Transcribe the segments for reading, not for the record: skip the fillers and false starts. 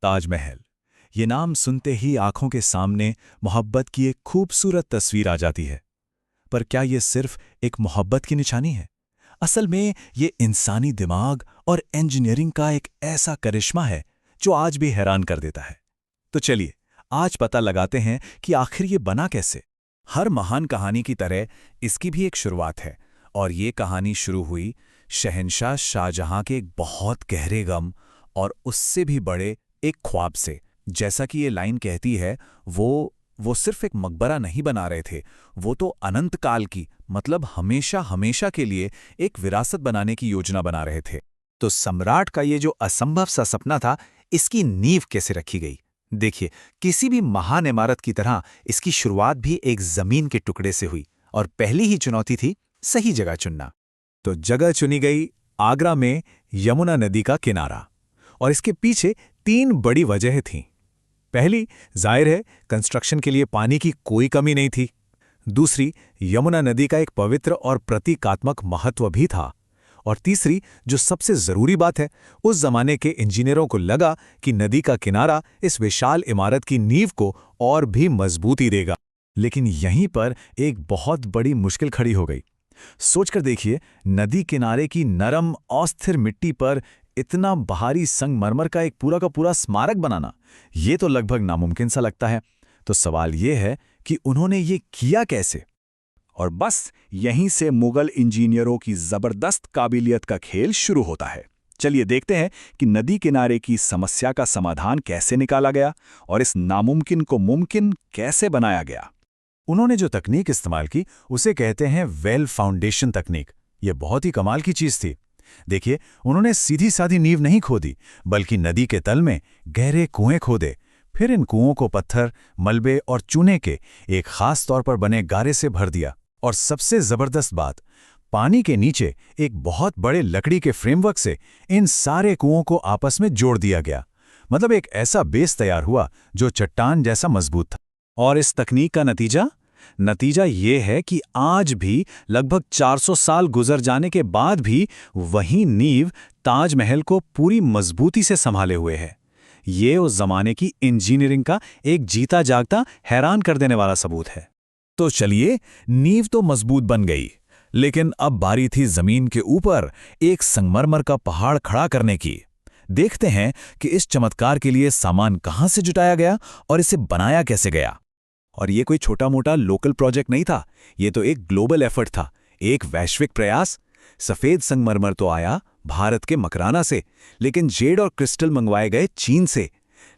ताजमहल। ये नाम सुनते ही आंखों के सामने मोहब्बत की एक खूबसूरत तस्वीर आ जाती है। पर क्या ये सिर्फ एक मोहब्बत की निशानी है? असल में ये इंसानी दिमाग और इंजीनियरिंग का एक ऐसा करिश्मा है जो आज भी हैरान कर देता है। तो चलिए आज पता लगाते हैं कि आखिर ये बना कैसे। हर महान कहानी की तरह इसकी भी एक शुरुआत है, और ये कहानी शुरू हुई शहंशाह शाहजहां के एक बहुत गहरे गम और उससे भी बड़े एक ख्वाब से। जैसा कि ये लाइन कहती है, वो सिर्फ एक मकबरा नहीं बना रहे थे, वो तो अनंत काल की, मतलब हमेशा हमेशा के लिए एक विरासत बनाने की योजना बना रहे थे। तो सम्राट का ये जो असंभव सा सपना था, इसकी नींव कैसे रखी गई? देखिए, किसी भी महान इमारत की तरह इसकी शुरुआत भी एक जमीन के टुकड़े से हुई, और पहली ही चुनौती थी सही जगह चुनना। तो जगह चुनी गई आगरा में यमुना नदी का किनारा, और इसके पीछे 3 बड़ी वजहें थीं। पहली, जाहिर है, कंस्ट्रक्शन के लिए पानी की कोई कमी नहीं थी। दूसरी, यमुना नदी का एक पवित्र और प्रतीकात्मक महत्व भी था। और तीसरी, जो सबसे जरूरी बात है, उस जमाने के इंजीनियरों को लगा कि नदी का किनारा इस विशाल इमारत की नींव को और भी मजबूती देगा। लेकिन यहीं पर एक बहुत बड़ी मुश्किल खड़ी हो गई। सोचकर देखिए, नदी किनारे की नरम अस्थिर मिट्टी पर इतना भारी संगमरमर का एक पूरा का पूरा स्मारक बनाना, ये तो लगभग नामुमकिन सा लगता है। तो सवाल ये है कि उन्होंने ये किया कैसे? और बस यहीं से मुगल इंजीनियरों की जबरदस्त काबिलियत का खेल शुरू होता है। चलिए देखते हैं कि नदी किनारे की समस्या का समाधान कैसे निकाला गया और इस नामुमकिन को मुमकिन कैसे बनाया गया। उन्होंने जो तकनीक इस्तेमाल की उसे कहते हैं वेल फाउंडेशन तकनीक। ये बहुत ही कमाल की चीज थी। देखिए, उन्होंने सीधी सादी नींव नहीं खोदी, बल्कि नदी के तल में गहरे कुएं खोदे। फिर इन कुओं को पत्थर, मलबे और चूने के एक खास तौर पर बने गारे से भर दिया। और सबसे जबरदस्त बात, पानी के नीचे एक बहुत बड़े लकड़ी के फ्रेमवर्क से इन सारे कुओं को आपस में जोड़ दिया गया। मतलब एक ऐसा बेस तैयार हुआ जो चट्टान जैसा मजबूत था। और इस तकनीक का नतीजा ये है कि आज भी लगभग 400 साल गुजर जाने के बाद भी वही नींव ताजमहल को पूरी मजबूती से संभाले हुए है। ये उस जमाने की इंजीनियरिंग का एक जीता जागता, हैरान कर देने वाला सबूत है। तो चलिए, नींव तो मजबूत बन गई, लेकिन अब बारी थी जमीन के ऊपर एक संगमरमर का पहाड़ खड़ा करने की। देखते हैं कि इस चमत्कार के लिए सामान कहां से जुटाया गया और इसे बनाया कैसे गया। और ये कोई छोटा मोटा लोकल प्रोजेक्ट नहीं था, ये तो एक ग्लोबल एफर्ट था, एक वैश्विक प्रयास। सफेद संगमरमर तो आया भारत के मकराना से, लेकिन जेड और क्रिस्टल मंगवाए गए चीन से।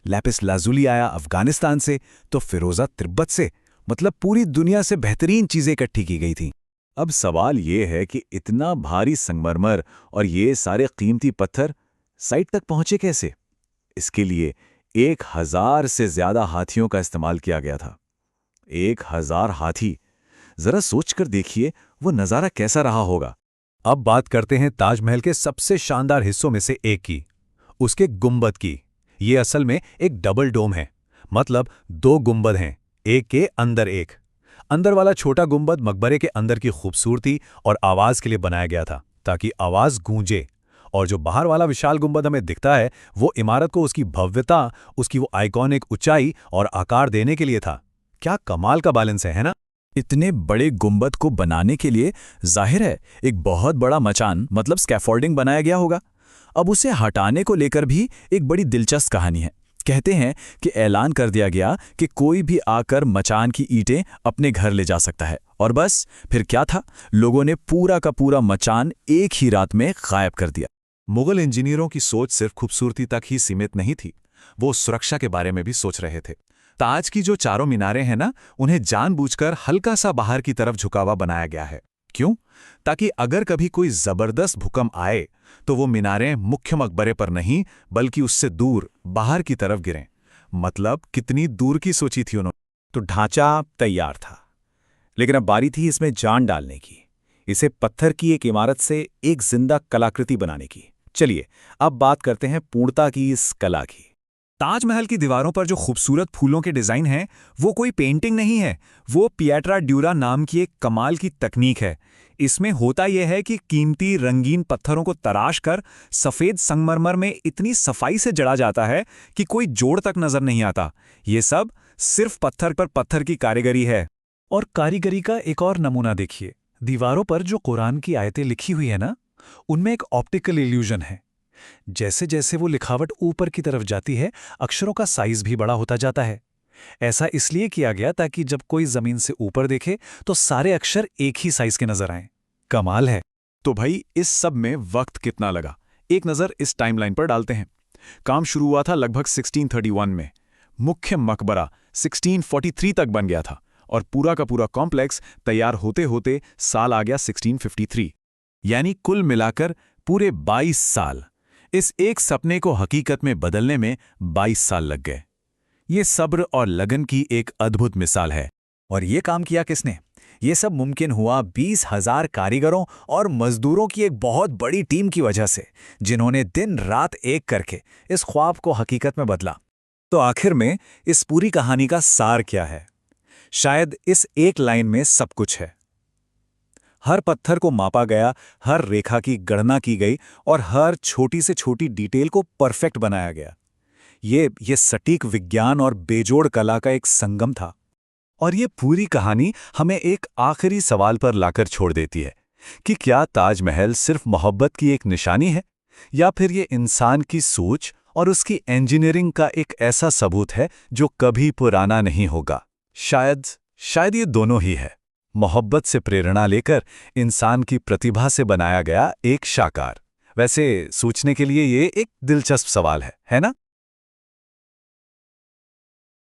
लैपिस लाजुली आया अफगानिस्तान से, तो फिरोजा तिब्बत से। मतलब पूरी दुनिया से बेहतरीन चीजें इकट्ठी की गई थीं। अब सवाल ये है कि इतना भारी संगमरमर और ये सारे कीमती पत्थर साइट तक पहुंचे कैसे? इसके लिए 1000 से ज्यादा हाथियों का इस्तेमाल किया गया था। 1000 हाथी! जरा सोचकर देखिए वो नजारा कैसा रहा होगा। अब बात करते हैं ताजमहल के सबसे शानदार हिस्सों में से एक की, उसके गुंबद की। ये असल में एक डबल डोम है, मतलब 2 गुंबद हैं, एक के अंदर एक। अंदर वाला छोटा गुंबद मकबरे के अंदर की खूबसूरती और आवाज के लिए बनाया गया था, ताकि आवाज गूंजे। और जो बाहर वाला विशाल गुंबद हमें दिखता है, वो इमारत को उसकी भव्यता, उसकी वो आइकॉनिक ऊंचाई और आकार देने के लिए था। क्या कमाल का बैलेंस है ना? इतने बड़े गुंबद को बनाने के लिए जाहिर है एक बहुत बड़ा मचान, मतलब स्कैफोल्डिंग बनाया गया होगा। अब उसे हटाने को लेकर भी एक बड़ी दिलचस्प कहानी है। कहते हैं कि ऐलान कर दिया गया कि कोई भी आकर मचान की ईंटें अपने घर ले जा सकता है। और बस फिर क्या था, लोगों ने पूरा का पूरा मचान एक ही रात में गायब कर दिया। मुगल इंजीनियरों की सोच सिर्फ खूबसूरती तक ही सीमित नहीं थी, वो सुरक्षा के बारे में भी सोच रहे थे। ताज की जो चारों मीनारें हैं ना, उन्हें जानबूझकर हल्का सा बाहर की तरफ झुकावा बनाया गया है। क्यों? ताकि अगर कभी कोई जबरदस्त भूकंप आए तो वो मीनारें मुख्य मकबरे पर नहीं, बल्कि उससे दूर बाहर की तरफ गिरें। मतलब कितनी दूर की सोची थी उन्होंने। तो ढांचा तैयार था, लेकिन अब बारी थी इसमें जान डालने की, इसे पत्थर की एक इमारत से एक जिंदा कलाकृति बनाने की। चलिए अब बात करते हैं पूर्णता की इस कला की। ताजमहल की दीवारों पर जो खूबसूरत फूलों के डिजाइन हैं, वो कोई पेंटिंग नहीं है, वो पिएट्रा ड्यूरा नाम की एक कमाल की तकनीक है। इसमें होता यह है कि कीमती रंगीन पत्थरों को तराश कर सफेद संगमरमर में इतनी सफाई से जड़ा जाता है कि कोई जोड़ तक नजर नहीं आता। ये सब सिर्फ पत्थर पर पत्थर की कारीगरी है। और कारीगरी का एक और नमूना देखिए, दीवारों पर जो कुरान की आयतें लिखी हुई है ना, उनमें एक ऑप्टिकल इल्यूजन है। जैसे जैसे वो लिखावट ऊपर की तरफ जाती है, अक्षरों का साइज भी बड़ा होता जाता है। ऐसा इसलिए किया गया ताकि जब कोई जमीन से ऊपर देखे तो सारे अक्षर एक ही साइज के नजर आएं। कमाल है। तो भाई इस सब में वक्त कितना लगा, एक नज़र इस टाइमलाइन पर डालते हैं। काम शुरू हुआ था लगभग 1631 में। मुख्य मकबरा 1643 तक बन गया था और पूरा का पूरा कॉम्प्लेक्स तैयार होते होते साल आ गया 1653। यानी कुल मिलाकर पूरे 22 साल। इस एक सपने को हकीकत में बदलने में 22 साल लग गए। ये सब्र और लगन की एक अद्भुत मिसाल है। और ये काम किया किसने? ये सब मुमकिन हुआ 20,000 कारीगरों और मजदूरों की एक बहुत बड़ी टीम की वजह से, जिन्होंने दिन रात एक करके इस ख्वाब को हकीकत में बदला। तो आखिर में इस पूरी कहानी का सार क्या है? शायद इस एक लाइन में सब कुछ है। हर पत्थर को मापा गया, हर रेखा की गणना की गई और हर छोटी से छोटी डिटेल को परफेक्ट बनाया गया। ये सटीक विज्ञान और बेजोड़ कला का एक संगम था। और ये पूरी कहानी हमें एक आखिरी सवाल पर लाकर छोड़ देती है कि क्या ताजमहल सिर्फ मोहब्बत की एक निशानी है, या फिर ये इंसान की सोच और उसकी इंजीनियरिंग का एक ऐसा सबूत है जो कभी पुराना नहीं होगा? शायद ये दोनों ही है। मोहब्बत से प्रेरणा लेकर इंसान की प्रतिभा से बनाया गया एक शाकार। वैसे सोचने के लिए ये एक दिलचस्प सवाल है ना?